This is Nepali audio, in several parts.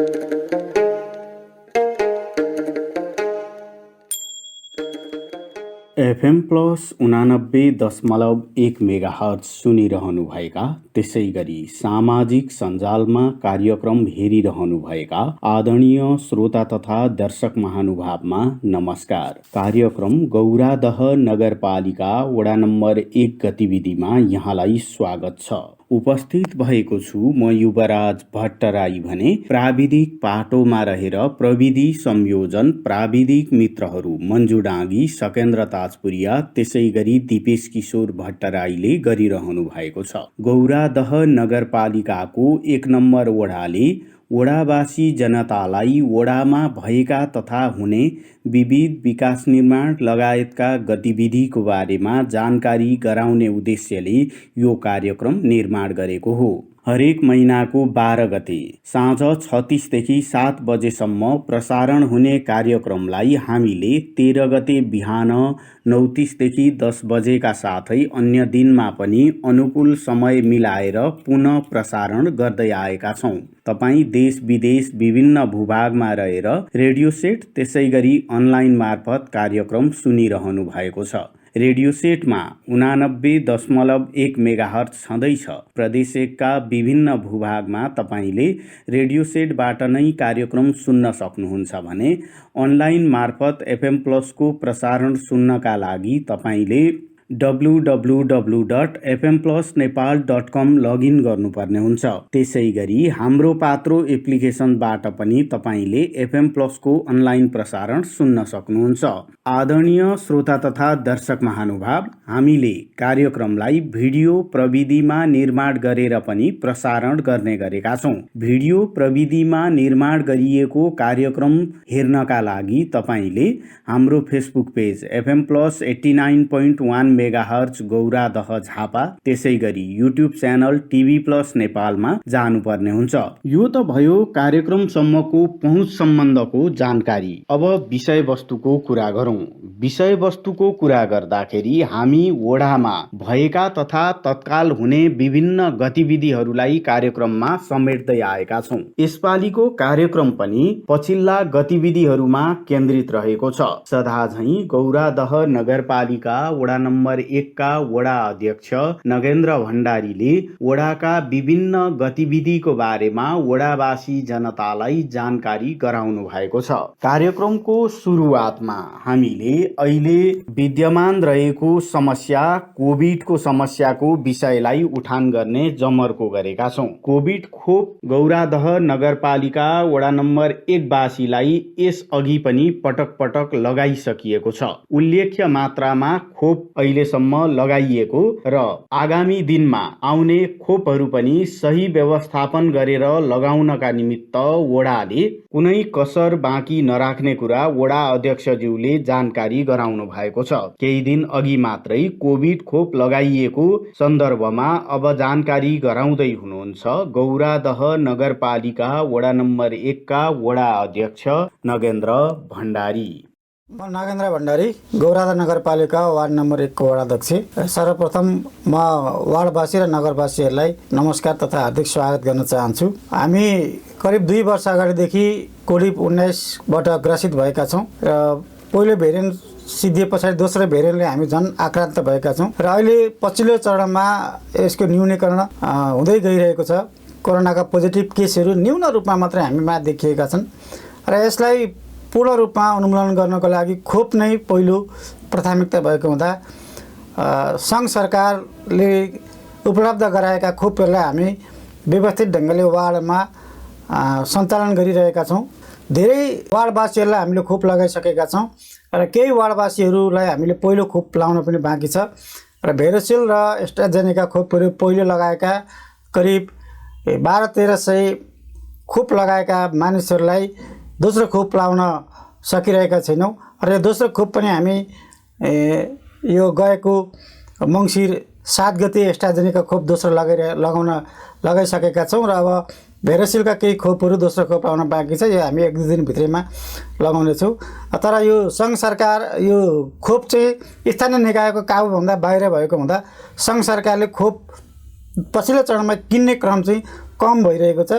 FM प्लस 89.1 मेगाहर्ज सुनिरहनुभएका, त्यसै गरी सामाजिक सञ्जालमा कार्यक्रम हेरिरहनुभएका आदरणीय श्रोता तथा दर्शक महानुभावमा नमस्कार। कार्यक्रम गौरादह नगरपालिका वडा नम्बर 1 गतिविधिमा यहाँलाई स्वागत छ। उपस्थित भएको छु म युवराज भट्टराई भने प्राविधिक पाटोमा रहेर प्रविधि संयोजन प्राविधिक मित्रहरू मन्जु डाँगी, सकेन्द्र ताजपुरिया, त्यसै गरी दिपेश किशोर भट्टराईले गरिरहनु भएको छ। गौरादह नगरपालिकाको 1 नम्बर वडाले वडावासी जनतालाई वडामा भएका तथा हुने विविध विकास निर्माण लगायतका गतिविधिको बारेमा जानकारी गराउने उद्देश्यले यो कार्यक्रम निर्माण गरेको हो। हरेक महिनाको 12 गते साँझ 36 देखि 7 बजेसम्म प्रसारण हुने कार्यक्रमलाई हामीले 13 गते बिहान 9:30 देखि 10 बजेका साथै अन्य दिनमा पनि अनुकूल समय मिलाएर पुनः प्रसारण गर्दै आएका छौं। तपाई देश विदेश विभिन्न भूभागमा रहेर रेडियो सेट त्यसै गरी अनलाइन मार्फत कार्यक्रम सुनिरहनु भएको छ। रेडियो सेटमा 89.1 मेगाहर्ज छँदैछ। प्रदेश 1 का विभिन्न भूभागमा तपाईले रेडियो सेटबाट नै कार्यक्रम सुन्न सक्नुहुन्छ भने अनलाइन मार्फत FM प्लस को प्रसारण सुन्नका लागि तपाईले www.fmplusnepal.com लगइन गर्नुपर्ने हुन्छ। त्यसै गरी हाम्रो पात्रो एप्लिकेसनबाट पनि तपाईले FM प्लस को अनलाइन प्रसारण सुन्न सक्नुहुन्छ। आदरणीय श्रोता तथा दर्शक महानुभाव, हामीले कार्यक्रमलाई भिडियो प्रविधिमा निर्माण गरेर पनि प्रसारण गर्ने गरेका छौं। भिडियो प्रविधिमा निर्माण गरिएको कार्यक्रम हेर्नका लागि तपाईले हाम्रो Facebook page FM plus 89.1 megahertz Gauradaha Jhapa, त्यसै गरी युट्युब च्यानल टिभी प्लस नेपालमा जानुपर्ने हुन्छ। यो त भयो कार्यक्रमसम्मको पहुँच सम्बन्धको जानकारी। अब विषयवस्तुको कुरा गरौँ। विषयवस्तुको कुरा गर्दाखेरि हामी वडामा भएका तथा तत्काल हुने विभिन्न गतिविधिहरूलाई कार्यक्रममा समेट्दै आएका छौं। यसपालिको कार्यक्रम पनि पछिल्ला गतिविधिहरूमा केन्द्रित रहेको छ। सदाझैं गौरादह नगरपालिका वडा नम्बर 1 का वडा अध्यक्ष नगेन्द्र भण्डारीले वडाका विभिन्न गतिविधिको बारेमा वडावासी जनतालाई जानकारी गराउनु भएको छ। कार्यक्रमको सुरुवातमा हामीले अहिले विद्यमान रहेको समस्या कोभिडको समस्याको विषयलाई उठान गर्ने जमर्को गरेका छौं। कोभिड खोप गौरादह नगरपालिका वडा नम्बर 1 वासीलाई यस अघि पनि पटक पटक लगाइसकिएको छ। उल्लेख्य मात्रामा खोप अहिलेसम्म लगाइएको र आगामी दिनमा आउने खोपहरू पनि सही व्यवस्थापन गरेर लगाउनका निमित्त वडाले कुनै कसर बाँकी नराख्ने कुरा वडा अध्यक्षज्यूले जानकारी गराउनु भएको छ। केही दिन अघि मात्रै कोभिड खोप लगाइएको सन्दर्भमा अब जानकारी गराउँदै हुनुहुन्छ गौरादह नगरपालिका वडा नम्बर 1 का वडा अध्यक्ष नगेन्द्र भण्डारी। म नगेन्द्र भण्डारी, गौरादह नगरपालिका वार्ड नम्बर 1 को वडाध्यक्ष। सर्वप्रथम म वार्डवासी र नगरवासीहरूलाई नमस्कार तथा हार्दिक स्वागत गर्न चाहन्छु। हामी करिब 2 वर्ष अगाडिदेखि कोभिड-19बाट ग्रसित भएका छौँ र पहिलो भेरिएन्ट सिद्धिए पछाडि दोस्रो भेरिएन्टले हामी झन् आक्रान्त भएका छौँ र अहिले पछिल्लो चरणमा यसको न्यूनीकरण हुँदै गइरहेको छ। कोरोनाका पोजिटिभ केसहरू न्यून रूपमा मात्रै हामीमा देखिएका छन् र यसलाई पूर्ण रूपमा उन्मूलन गर्नको लागि खोप नै पहिलो प्राथमिकता भएको हुँदा सङ्घ सरकारले उपलब्ध गराएका खोपहरूलाई हामी व्यवस्थित ढङ्गले वार्डमा सञ्चालन गरिरहेका छौँ। धेरै वार्डवासीहरूलाई हामीले खोप लगाइसकेका छौँ र केही वार्डवासीहरूलाई हामीले पहिलो खोप लाउन पनि बाँकी छ र भेरोसिल र एस्ट्राजेनेका खोपहरू पहिलो लगाएका करिब 1200-1300 खोप लगाएका मानिसहरूलाई दोस्रो खोप लाउन सकिरहेका छैनौँ र यो दोस्रो खोप पनि हामी यो गएको मङ्सिर 7 गते एस्ट्राजेनेका खोप दोस्रो लगाइसकेका छौँ र अब भेरोसिलका केही खोपहरू दोस्रो खोप आउन बाँकी छ। यो हामी 1-2 दिनभित्रैमा लगाउनेछौँ। तर यो सङ्घ सरकार यो खोप चाहिँ स्थानीय निकायको काबुभन्दा बाहिर भएको हुँदा सङ्घ सरकारले खोप पछिल्लो चरणमा किन्ने क्रम चाहिँ कम भइरहेको छ।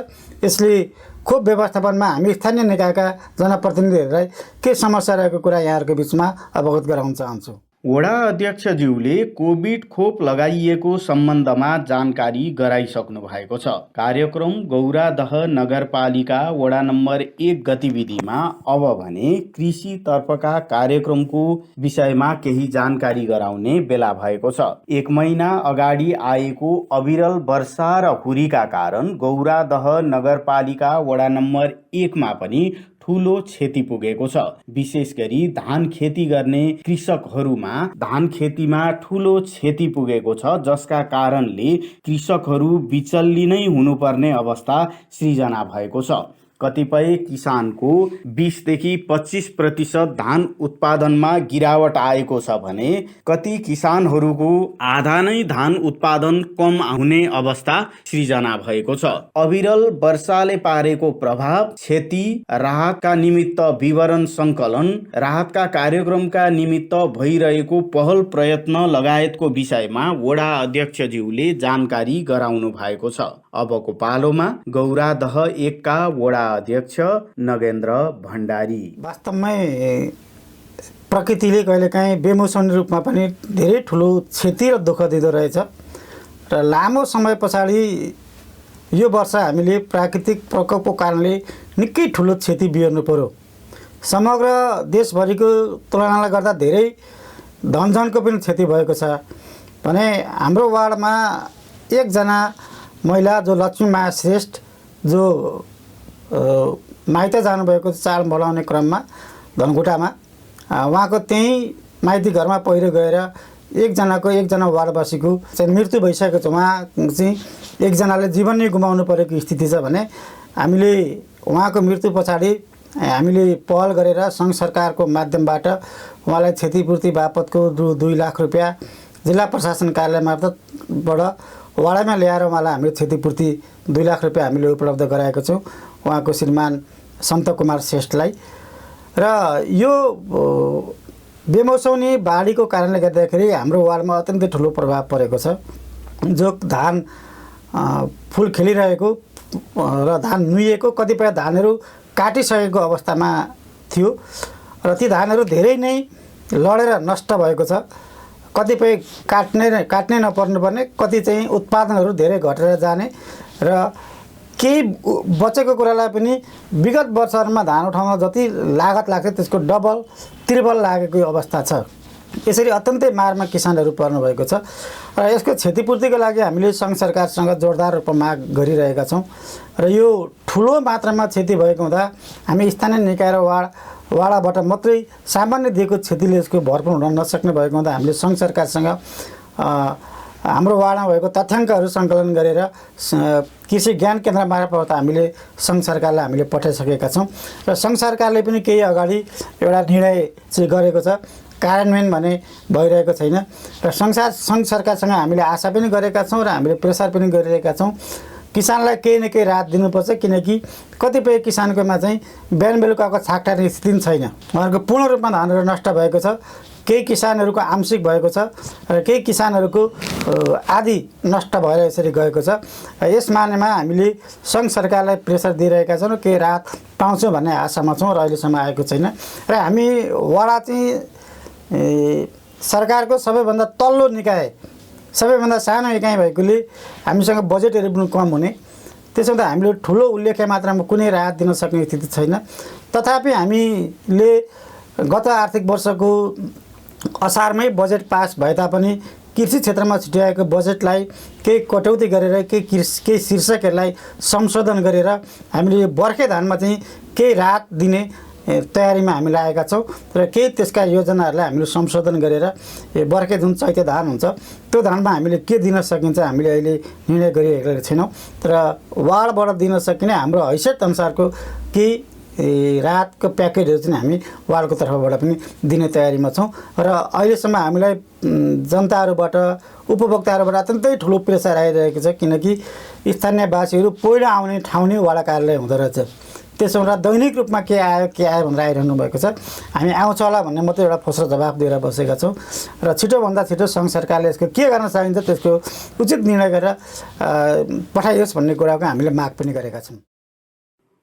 यसले खोप व्यवस्थापनमा हामी स्थानीय निकायका जनप्रतिनिधिहरूलाई के समस्या रहेको कुरा यहाँहरूको बिचमा अवगत गराउन चाहन्छु। वडा अध्यक्षज्यूले कोभिड खोप लगाइएको सम्बन्धमा जानकारी गराइसक्नु भएको छ। कार्यक्रम गौरादह नगरपालिका वडा नम्बर 1 गतिविधिमा अब भने कृषितर्फका कार्यक्रमको विषयमा केही जानकारी गराउने बेला भएको छ। 1 महिना अगाडि आएको अविरल वर्षा र हुरीका कारण गौरादह नगरपालिका वडा नम्बर 1 मा पनि ठूलो क्षति पुगेको छ। विशेष गरी धान खेती गर्ने कृषकहरूमा धान खेतीमा ठूलो क्षति पुगेको छ, जसका कारणले कृषकहरू विचल्लिनै हुनुपर्ने अवस्था सृजना भएको छ। कतिपय किसानको 20 देखि 25% धान उत्पादनमा गिरावट आएको छ भने कति किसानहरूको आधा नै धान उत्पादन कम हुने अवस्था सृजना भएको छ। अविरल वर्षाले पारेको प्रभाव, क्षति, राहतका निमित्त विवरण सङ्कलन, राहतका कार्यक्रमका निमित्त भइरहेको पहल प्रयत्न लगायतको विषयमा वडा अध्यक्षज्यूले जानकारी गराउनु भएको छ। अबको पालोमा गौरादह 1 का वडा अध्यक्ष नगेन्द्र भण्डारी। वास्तवमै प्रकृतिले कहिलेकाहीँ बेमौसमी रूपमा पनि धेरै ठुलो क्षति र दुःख दिँदो रहेछ र लामो समय पछाडि यो वर्ष हामीले प्राकृतिक प्रकोपको कारणले निकै ठुलो क्षति बिहोर्नु पर्यो। समग्र देशभरिको तुलनाले गर्दा धेरै धनजनको पनि क्षति भएको छ भने हाम्रो वार्डमा एकजना महिला जो लक्ष्मीमाया श्रेष्ठ जो माइत जानुभएको चाड मनाउने क्रममा धनकुटामा उहाँको त्यही माइती घरमा पहिरो गएर एकजना वार्डवासीको चाहिँ मृत्यु भइसकेको छ। उहाँ चाहिँ एकजनाले जीवन नै गुमाउनु परेको स्थिति छ भने हामीले उहाँको मृत्यु पछाडि हामीले पहल गरेर सङ्घ सरकारको माध्यमबाट उहाँलाई क्षतिपूर्ति बापतको 2 लाख रुपियाँ जिल्ला प्रशासन कार्यालय मार्फतबाट वाडामा ल्याएर उहाँलाई हामीले क्षतिपूर्ति 2 लाख रुपियाँ हामीले उपलब्ध गराएको छौँ उहाँको श्रीमान सन्त कुमार श्रेष्ठलाई। र यो बेमौसमी बाढीको कारणले गर्दाखेरि हाम्रो वार्डमा अत्यन्तै ठुलो प्रभाव परेको छ। जो धान फुल खेलिरहेको र धान नुइएको, कतिपय धानहरू काटिसकेको अवस्थामा थियो र ती धानहरू धेरै नै लडेर नष्ट भएको छ। कतिपय काट्नै नपर्नुपर्ने, कति चाहिँ उत्पादनहरू धेरै घटेर जाने र केही बचेको कुरालाई पनि विगत वर्षहरूमा धान उठाउन जति लागत लाग्थ्यो त्यसको डबल त्रिबल लागेको अवस्था छ। यसरी अत्यन्तै मारमा किसानहरू पर्नु भएको छ र यसको क्षतिपूर्तिको लागि हामीले सङ्घ सरकारसँग जोरदार रूपमा माग गरिरहेका छौँ र यो ठुलो मात्रामा क्षति भएको हुँदा हामी स्थानीय निकाय र वाडाबाट मात्रै सामान्य दिएको क्षतिले यसको भरपूर हुन नसक्ने भएको हुँदा हामीले सङ्घ सरकारसँग हाम्रो वार्डमा भएको तथ्याङ्कहरू सङ्कलन गरेर कृषि ज्ञान केन्द्र मार्फत हामीले सङ्घ सरकारलाई हामीले पठाइसकेका छौँ र सङ्घ सरकारले पनि केही अगाडि एउटा निर्णय चाहिँ गरेको छ, कार्यान्वयन भने भइरहेको छैन र सङ्घ सरकारसँग हामीले आशा पनि गरेका छौँ र हामीले प्रेसर पनि गरिरहेका छौँ। किसानलाई केही न केही राहत दिनुपर्छ, किनकि कतिपय किसानकोमा चाहिँ बिहान बेलुकाको छाकटार्ने स्थिति पनि छैन। उहाँहरूको पूर्ण रूपमा धानहरू नष्ट भएको छ, केही किसानहरूको आंशिक भएको छ र केही किसानहरूको आदि नष्ट भएर यसरी गएको छ। यस मानेमा हामीले सङ्घ सरकारलाई प्रेसर दिइरहेका छौँ र केही राहत पाउँछौँ भन्ने आशामा छौँ र अहिलेसम्म आएको छैन र हामी वडा चाहिँ सरकारको सबैभन्दा तल्लो निकाय, सबैभन्दा सानो इकाइ भएकोले हामीसँग बजेटहरू पनि कम हुने, त्यसो हुँदा हामीले ठुलो उल्लेख्य मात्रामा कुनै राहत दिन सक्ने स्थिति छैन। तथापि हामीले गत आर्थिक वर्षको असारमै बजेट पास भए तापनि कृषि क्षेत्रमा छुट्याएको बजेटलाई केही कटौती गरेर केही शीर्षकहरूलाई संशोधन गरेर हामीले बर्खे धानमा चाहिँ केही राहत दिने तयारीमा हामी लागेका छौँ र केही त्यसका योजनाहरूलाई हामीले संशोधन गरेर बर्खे जुन चैते धान हुन्छ त्यो धानमा हामीले के दिन सकिन्छ हामीले अहिले निर्णय गरिरहेका छैनौँ। तर वार्डबाट दिन सकिने हाम्रो हैसियत अनुसारको केही राहतको प्याकेजहरू चाहिँ हामी वार्डको तर्फबाट पनि दिने तयारीमा छौँ र अहिलेसम्म हामीलाई जनताहरूबाट उपभोक्ताहरूबाट अत्यन्तै ठुलो प्रेसर आइरहेको छ, किनकि स्थानीयवासीहरू पहिलो आउने ठाउँ नै वाडा कार्यालय हुँदो रहेछ। त्यसो हुँदा दैनिक रूपमा के आयो भनेर आइरहनु भएको छ। हामी आउँछ होला भन्ने मात्रै एउटा फोस्रो जवाफ दिएर बसेका छौँ र छिटोभन्दा छिटो सङ्घ सरकारले यसको के गर्न सकिन्छ त्यसको उचित निर्णय गरेर पठाइयोस् भन्ने कुराको हामीले माग पनि गरेका छौँ।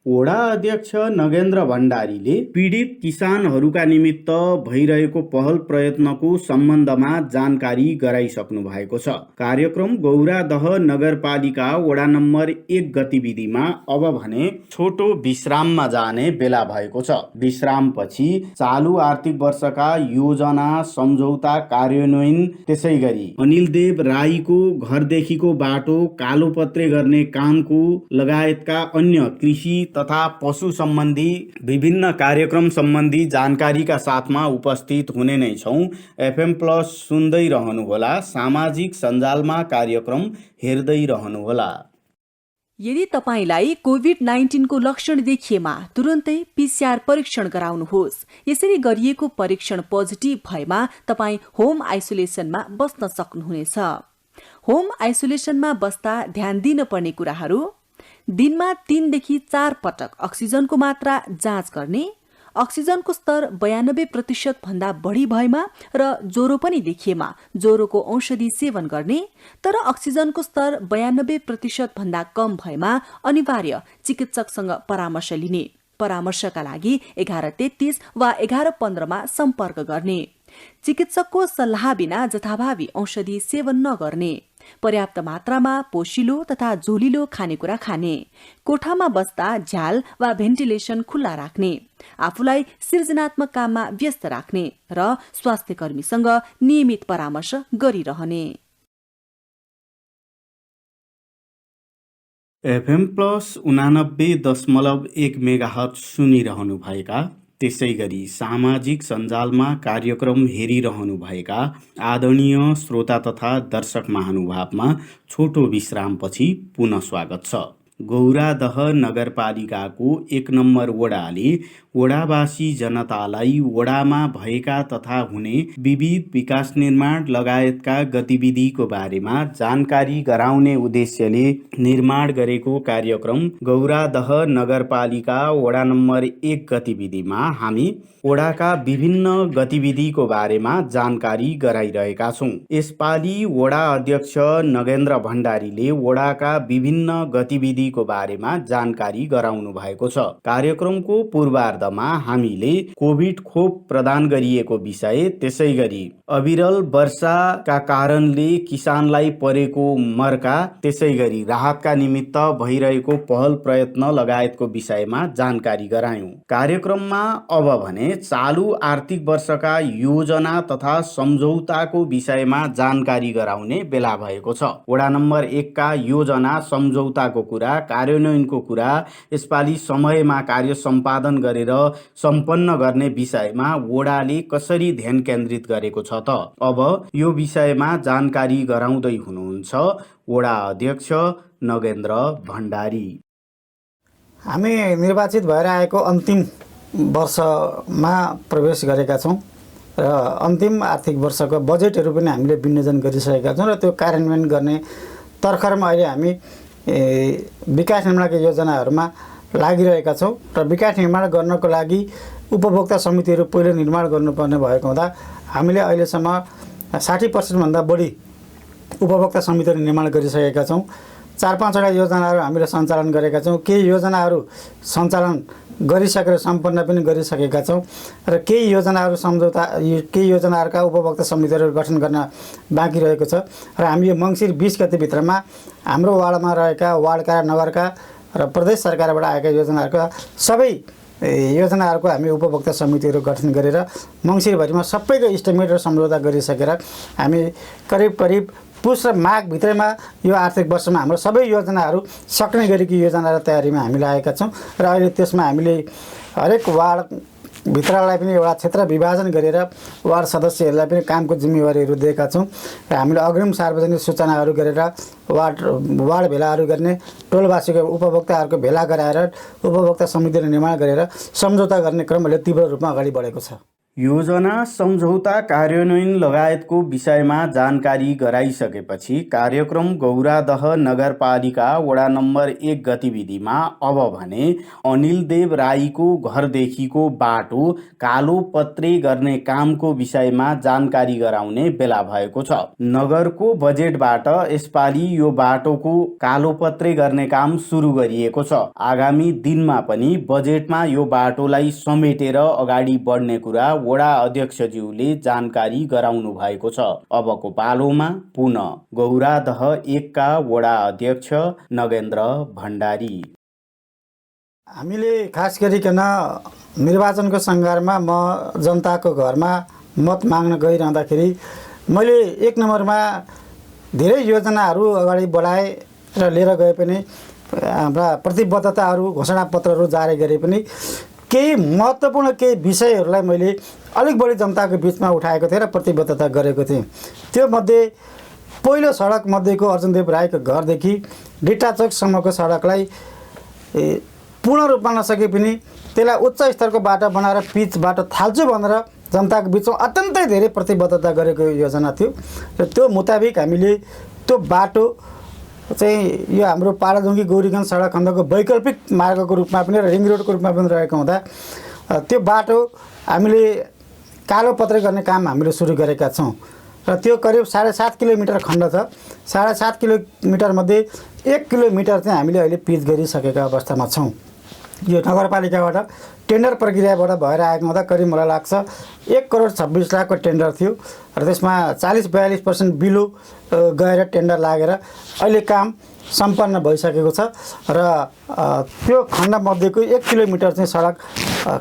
वडा अध्यक्ष नगेन्द्र भण्डारीले पीडित किसानहरूका निमित्त भइरहेको पहल प्रयत्नको सम्बन्धमा जानकारी गराइसक्नु भएको छ। कार्यक्रम गौरादह नगरपालिका वडा नम्बर 1 गतिविधिमा अब भने छोटो विश्राममा जाने बेला भएको छ। विश्रामपछि चालु आर्थिक वर्षका योजना सम्झौता कार्यान्वयन, त्यसैगरी अनिलदेव राईको घरदेखिको बाटो कालोपत्रे गर्ने कामको लगायतका अन्य कृषि तथा पशु सम्बन्धी विभिन्न कार्यक्रम सम्बन्धी जानकारीका साथमा उपस्थित हुने नै छौँ। एफएम प्लस सुन्दै रहनुहोला, सामाजिक सञ्जालमा कार्यक्रम हेर्दै रहनुहोला। यदि तपाईलाई कोभिड-19 को लक्षण देखिएमा तुरुन्तै पीसीआर परीक्षण गराउनुहोस्। यसरी गरिएको परीक्षण पोजिटिभ भएमा तपाईँ होम आइसोलेसनमा बस्न सक्नुहुनेछ। होम आइसोलेसनमा बस्दा ध्यान दिन पर्ने कुराहरू: दिनमा 3 देखि 4 पटक अक्सिजनको मात्रा जाँच गर्ने, अक्सिजनको स्तर 92% भन्दा बढी भएमा र ज्वरो पनि देखिएमा ज्वरोको औषधि सेवन गर्ने, तर अक्सिजनको स्तर 92% भन्दा कम भएमा अनिवार्य चिकित्सकसँग परामर्श लिने। परामर्शका लागि 1133 वा 1115 मा सम्पर्क गर्ने। चिकित्सकको सल्लाह बिना जथाभावी औषधि सेवन नगर्ने। पर्याप्त मात्रामा पोषिलो तथा झोलिलो खानेकुरा खाने। कोठामा बस्दा झ्याल वा भेन्टिलेसन खुल्ला राख्ने। आफूलाई सृजनात्मक काममा व्यस्त राख्ने र स्वास्थ्य कर्मीसँग नियमित परामर्श गरिरहने। एफएम प्लस 89.1 मेगाहर्ज सुनिरहनु भएका, त्यसैगरी सामाजिक सञ्जालमा कार्यक्रम हेरिरहनुभएका आदरणीय श्रोता तथा दर्शक महानुभावमा छोटो विश्रामपछि पुनः स्वागत छ। गौरादह नगरपालिकाको 1 नम्बर वडाले वडावासी जनतालाई वडामा भएका तथा हुने विविध विकास निर्माण लगायतका गतिविधिको बारेमा जानकारी गराउने उद्देश्यले निर्माण गरेको कार्यक्रम गौरादह नगरपालिका वडा नम्बर 1 गतिविधिमा हामी वडाका विभिन्न गतिविधिको बारेमा जानकारी गराइरहेका छौँ। यसपालि वडा अध्यक्ष नगेन्द्र भण्डारीले वडाका विभिन्न गतिविधिको बारेमा जानकारी गराउनु भएको छ। कार्यक्रमको पूर्वार्धमा हामीले कोभिड खोप प्रदान गरिएको विषय, त्यसैगरी अविरल वर्षाका कारणले किसानलाई परेको मर्का, त्यसैगरी राहतका निमित्त भइरहेको पहल प्रयत्न लगायतको विषयमा जानकारी गरायौँ। कार्यक्रममा अब भने चालु आर्थिक वर्षका योजना तथा सम्झौताको विषयमा जानकारी गराउने बेला भएको छ। वडा नम्बर 1 का योजना सम्झौताको कुरा, कार्यान्वयनको कुरा, यसपालि समयमा कार्य सम्पादन गरेर सम्पन्न गर्ने विषयमा वडाले कसरी ध्यान केन्द्रित गरेको छ त अब यो विषयमा जानकारी गराउँदै हुनुहुन्छ वडा अध्यक्ष नगेन्द्र भण्डारी। हामी निर्वाचित भएर आएको अन्तिम वर्षमा प्रवेश गरेका छौँ र अन्तिम आर्थिक वर्षको बजेटहरू पनि हामीले विनियोजन गरिसकेका छौँ र त्यो कार्यान्वयन गर्ने तर्खरमा अहिले हामी विकास निर्माणका योजनाहरूमा लागिरहेका छौँ र विकास निर्माण गर्नको लागि उपभोक्ता समितिहरू पहिले निर्माण गर्नुपर्ने भएको हुँदा हामीले अहिलेसम्म 60% भन्दा बढी उपभोक्ता समितिहरू निर्माण गरिसकेका छौँ। 4-5 वटा योजनाहरू हामीले सञ्चालन गरेका छौँ। केही योजनाहरू सञ्चालन गरिसकेर सम्पन्न पनि गरिसकेका छौँ र केही योजनाहरूका उपभोक्ता समितिहरू गठन गर्न बाँकी रहेको छ र हामी यो मङ्सिर 20 गतेभित्रमा हाम्रो वार्डमा रहेका वार्डका नगरका र प्रदेश सरकारबाट आएका योजनाहरूका सबै योजनाहरूको हामी उपभोक्ता समितिहरू गठन गरेर मङ्सिरभरिमा सबैको इस्टिमेट र सम्झौता गरिसकेर हामी करिब पुस र माघ भित्रैमा यो आर्थिक वर्षमा हाम्रो सबै योजनाहरू सक्ने गरेको योजना र तयारीमा हामी लागेका छौँ र अहिले त्यसमा हामीले हरेक वार्डभित्रलाई पनि एउटा क्षेत्र विभाजन गरेर वार्ड सदस्यहरूलाई पनि कामको जिम्मेवारीहरू दिएका छौँ र हामीले अग्रिम सार्वजनिक सूचनाहरू गरेर वार्ड भेलाहरू गर्ने, टोलवासीको उपभोक्ताहरूको भेला गराएर उपभोक्ता समितिहरू निर्माण गरेर सम्झौता गर्ने क्रम अहिले तीव्र रूपमा अगाडि बढेको छ। योजना सम्झौता कार्यान्वयन लगायतको विषयमा जानकारी गराइसकेपछि कार्यक्रम गौरादह नगरपालिका वडा नम्बर 1 गतिविधिमा अब भने अनिलदेव राईको घरदेखिको बाटो कालोपत्रे गर्ने कामको विषयमा जानकारी गराउने बेला भएको छ। नगरको बजेटबाट यसपालि यो बाटोको कालोपत्रे गर्ने काम सुरु गरिएको छ। आगामी दिनमा पनि बजेटमा यो बाटोलाई समेटेर अगाडि बढ्ने कुरा वडा अध्यक्षज्यूले जानकारी गराउनु भएको छ। अबको पालोमा पुनः गौरादह 1 का वडा अध्यक्ष नगेन्द्र भण्डारी। हामीले खास गरिकन निर्वाचनको सङ्घारमा म जनताको घरमा मत माग्न गइरहँदाखेरि मैले 1 नम्बरमा धेरै योजनाहरू अगाडि बढाए र लिएर गए पनि हाम्रा प्रतिबद्धताहरू घोषणापत्रहरू जारी गरे पनि केही महत्त्वपूर्ण केही विषयहरूलाई मैले अलिक बढी जनताको बिचमा उठाएको थिएँ र प्रतिबद्धता गरेको थिएँ। त्यो मध्ये पहिलो सडक मध्येको अर्जुनदेव राईको घरदेखि डिटा चौकसम्मको सडकलाई पूर्ण रूपमा नसके पनि त्यसलाई उच्च स्तरको बाटो बनाएर पिच बाटो थाल्छु भनेर जनताको बिचमा अत्यन्तै धेरै प्रतिबद्धता गरेको योजना थियो र त्यो मुताबिक हामीले त्यो बाटो चाहिँ यो हाम्रो पाडाजुङ्गी गौरीगञ्ज सडक खण्डको वैकल्पिक मार्गको रूपमा पनि र रिङ रोडको रूपमा पनि रहेको हुँदा त्यो बाटो हामीले कालोपत्रे गर्ने काम हामीले सुरु गरेका छौँ र त्यो करिब 7.5 किलोमिटर खण्ड छ। 7.5 किलोमिटर मध्ये 1 किलोमिटर चाहिँ हामीले अहिले पिच गरिसकेका अवस्थामा छौँ। यो नगरपालिकाबाट टेन्डर प्रक्रियाबाट भएर आएको हुँदा करिब मलाई लाग्छ 1,26,00,000 टेन्डर थियो र त्यसमा 40-42% बिलो गएर टेन्डर लागेर अहिले काम सम्पन्न भइसकेको छ र त्यो खण्ड मध्येको 1 किलोमिटर चाहिँ सडक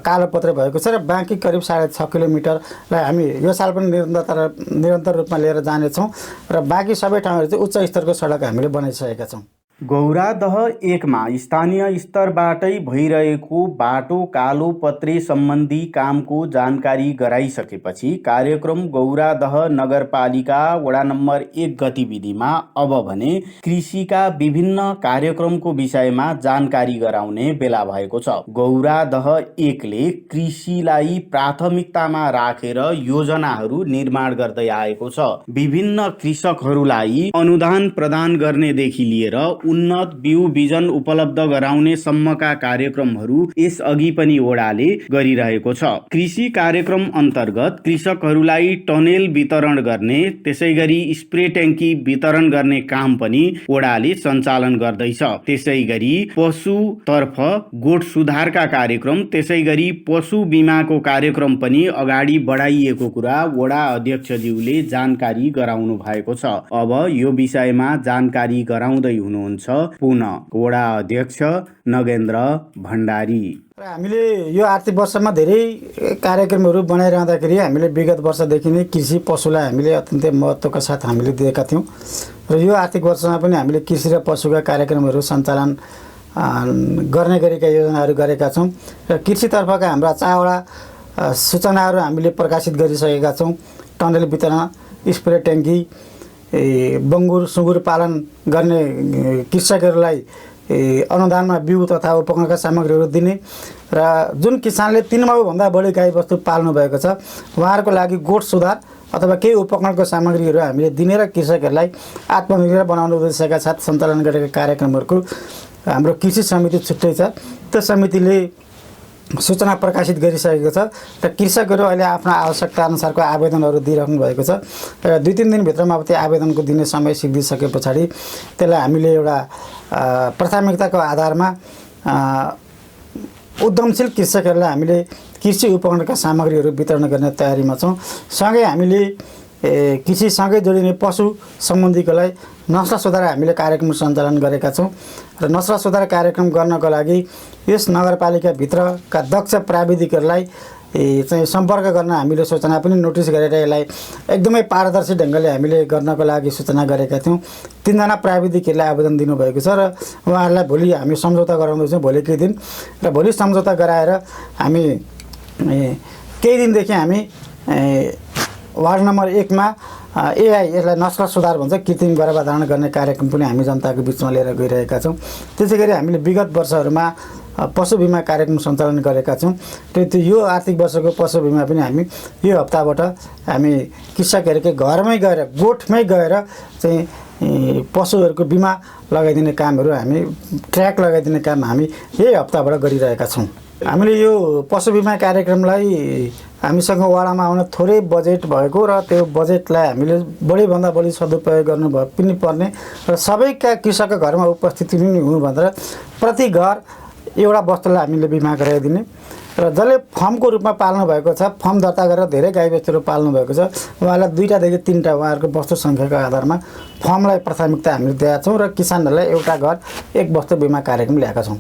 कालोपत्रे भएको छ र बाँकी करिब 6.5 किलोमिटरलाई हामी यो साल पनि निरन्तर रूपमा लिएर जानेछौँ र बाँकी सबै ठाउँहरू चाहिँ उच्च स्तरको सडक हामीले बनाइसकेका छौँ। गौरादह 1 मा स्थानीय स्तरबाटै भइरहेको बाटो कालोपत्रे सम्बन्धी कामको जानकारी गराइसकेपछि कार्यक्रम गौरादह नगरपालिका वडा नम्बर 1 गतिविधिमा अब भने कृषिका विभिन्न कार्यक्रमको विषयमा जानकारी गराउने बेला भएको छ। गौरादह 1 ले कृषिलाई प्राथमिकतामा राखेर योजनाहरू निर्माण गर्दै आएको छ। विभिन्न कृषकहरूलाई अनुदान प्रदान गर्नेदेखि लिएर उन्नत बिउ बिजन उपलब्ध गराउने सम्मका कार्यक्रमहरू यसअघि पनि वडाले गरिरहेको छ। कृषि कार्यक्रम अन्तर्गत कृषकहरूलाई टनेल वितरण गर्ने, त्यसैगरी स्प्रे ट्याङ्की वितरण गर्ने काम पनि वडाले सञ्चालन गर्दैछ। त्यसैगरी पशुतर्फ गोठ सुधारका कार्यक्रम, त्यसैगरी पशु बिमाको कार्यक्रम पनि अगाडि बढाइएको कुरा वडा अध्यक्षज्यूले जानकारी गराउनु भएको छ। अब यो विषयमा जानकारी गराउँदै हुनुहुन्छ पुनः वडा अध्यक्ष नगेन्द्र भण्डारी। हामीले यो आर्थिक वर्षमा धेरै कार्यक्रमहरू बनाइरहँदाखेरि हामीले विगत वर्षदेखि नै कृषि पशुलाई हामीले अत्यन्तै महत्त्वका साथ हामीले दिएका थियौँ र यो आर्थिक वर्षमा पनि हामीले कृषि र पशुका कार्यक्रमहरू सञ्चालन गर्ने गरेका योजनाहरू गरेका छौँ र कृषितर्फका हाम्रा 4वटा सूचनाहरू हामीले प्रकाशित गरिसकेका छौँ। टनेल वितरण, स्प्रे ट्याङ्की, बङ्गुर सुँगुर पालन गर्ने कृषकहरूलाई अनुदानमा बिउ तथा उपकरणका सामग्रीहरू दिने र जुन किसानले 3 माउभन्दा बढी गाईबस्तु पाल्नु भएको छ उहाँहरूको लागि गोठ सुधार अथवा केही उपकरणको सामग्रीहरू हामीले दिने र कृषकहरूलाई आत्मनिर्भर बनाउने उद्देश्यका साथ सञ्चालन गरेका कार्यक्रमहरूको हाम्रो कृषि समिति छुट्टै छ। त्यो समितिले सूचना प्रकाशित गरिसकेको छ र कृषकहरू अहिले आफ्नो आवश्यकता अनुसारको आवेदनहरू दिइराख्नु भएको छ र 2-3 दिनभित्रमा अब त्यो आवेदनको दिने समय सिद्धिसके पछाडि त्यसलाई हामीले एउटा प्राथमिकताको आधारमा उद्यमशील कृषकहरूलाई हामीले कृषि उपकरणका सामग्रीहरू वितरण गर्ने तयारीमा छौँ। सँगै हामीले कृषिसँगै जोडिने पशु सम्बन्धीकोलाई नस्ल सुधार हामीले कार्यक्रम सञ्चालन गरेका छौँ र नस्ल सुधार कार्यक्रम गर्नको लागि यस नगरपालिकाभित्रका दक्ष प्राविधिकहरूलाई चाहिँ सम्पर्क गर्न हामीले सूचना पनि नोटिस गरेर यसलाई एकदमै पारदर्शी ढङ्गले हामीले गर्नको लागि सूचना गरेका थियौँ। 3 जना प्राविधिकहरूले आवेदन दिनुभएको छ र उहाँहरूलाई भोलि हामी सम्झौता गराउँदैछौँ भोलिकै दिन र भोलि सम्झौता गराएर हामी केही दिनदेखि हामी वार्ड नम्बर 1 मा एआई यसलाई नस्ल सुधार भन्छ कृत्रिम गर्भधारण गर्ने कार्यक्रम पनि हामी जनताको बिचमा लिएर गइरहेका छौँ। त्यसै गरी हामीले विगत वर्षहरूमा पशु बिमा कार्यक्रम सञ्चालन गरेका छौँ। त्यो यो आर्थिक वर्षको पशु बिमा पनि हामी यो हप्ताबाट हामी कृषकहरूकै घरमै गएर गोठमै गएर चाहिँ पशुहरूको बिमा लगाइदिने कामहरू हामी ट्र्याक लगाइदिने काम हामी यही हप्ताबाट गरिरहेका छौँ। हामीले यो पशु बिमा कार्यक्रमलाई हामीसँग वडामा आउन थोरै बजेट भएको र त्यो बजेटलाई हामीले बढीभन्दा बढी सदुपयोग गर्नु पनि पर्ने र सबैका कृषकका घरमा उपस्थिति पनि हुनु भनेर प्रति घर एउटा वस्तुलाई हामीले बिमा गराइदिने र जसले फर्मको रूपमा पाल्नु भएको छ, फर्म दर्ता गरेर धेरै गाईबस्तुहरू पाल्नु भएको छ, उहाँलाई 2टादेखि 3टा उहाँहरूको वस्तु सङ्ख्याको आधारमा फर्मलाई प्राथमिकता हामीले दिएका छौँ र किसानहरूलाई एउटा घर एक वस्तु बिमा कार्यक्रम ल्याएका छौँ।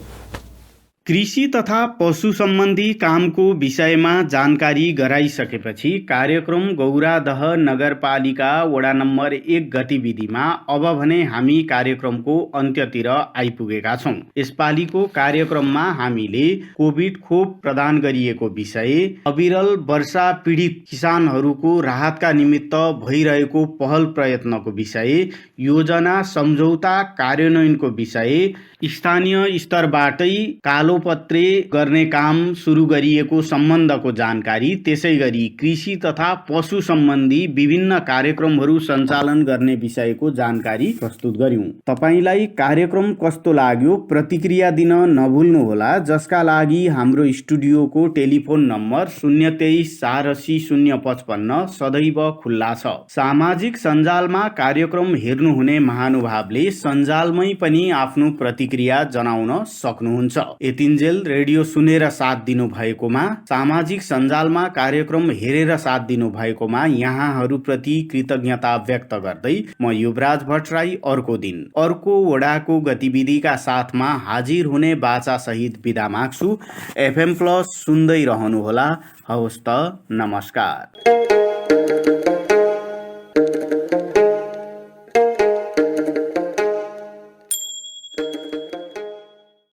कृषि तथा पशु सम्बन्धी कामको विषयमा जानकारी गराइसकेपछि कार्यक्रम गौरादह नगरपालिका वडा नम्बर 1 गतिविधिमा अब भने हामी कार्यक्रमको अन्त्यतिर आइपुगेका छौँ। यसपालिको कार्यक्रममा हामीले कोभिड खोप प्रदान गरिएको विषय, अविरल वर्षा पीडित किसानहरूको राहतका निमित्त भइरहेको पहल प्रयत्नको विषय, योजना सम्झौता कार्यान्वयनको विषय, स्थानीय स्तरबाटै कालोपत्रे गर्ने काम सुरु गरिएको सम्बन्धको जानकारी, त्यसै गरी कृषि तथा पशु सम्बन्धी विभिन्न कार्यक्रमहरू सञ्चालन गर्ने विषयको जानकारी प्रस्तुत गर्यौं। तपाईलाई कार्यक्रम कस्तो लाग्यो प्रतिक्रिया दिन नभुल्नुहोला, जसका लागि हाम्रो स्टुडियोको टेलिफोन नम्बर 023 480 055 सदैव खुल्ला छ। सामाजिक सञ्जालमा कार्यक्रम हेर्नुहुने महानुभावले सञ्जालमै पनि आफ्नो प्रतिक्रिया जनाउन सक्नुहुन्छ। यतिन्जेल रेडियो सुनेर साथ दिनु भएकोमा, सामाजिक सञ्जालमा कार्यक्रम हेरेर साथ दिनु भएकोमा यहाँहरूप्रति कृतज्ञता व्यक्त गर्दै म युवराज भट्टराई अर्को दिन अर्को वडाको गतिविधिका साथमा हाजिर हुने बाचा सहित बिदा माग्छु। FM+ सुन्दै रहनुहोला। हवस् त, नमस्कार।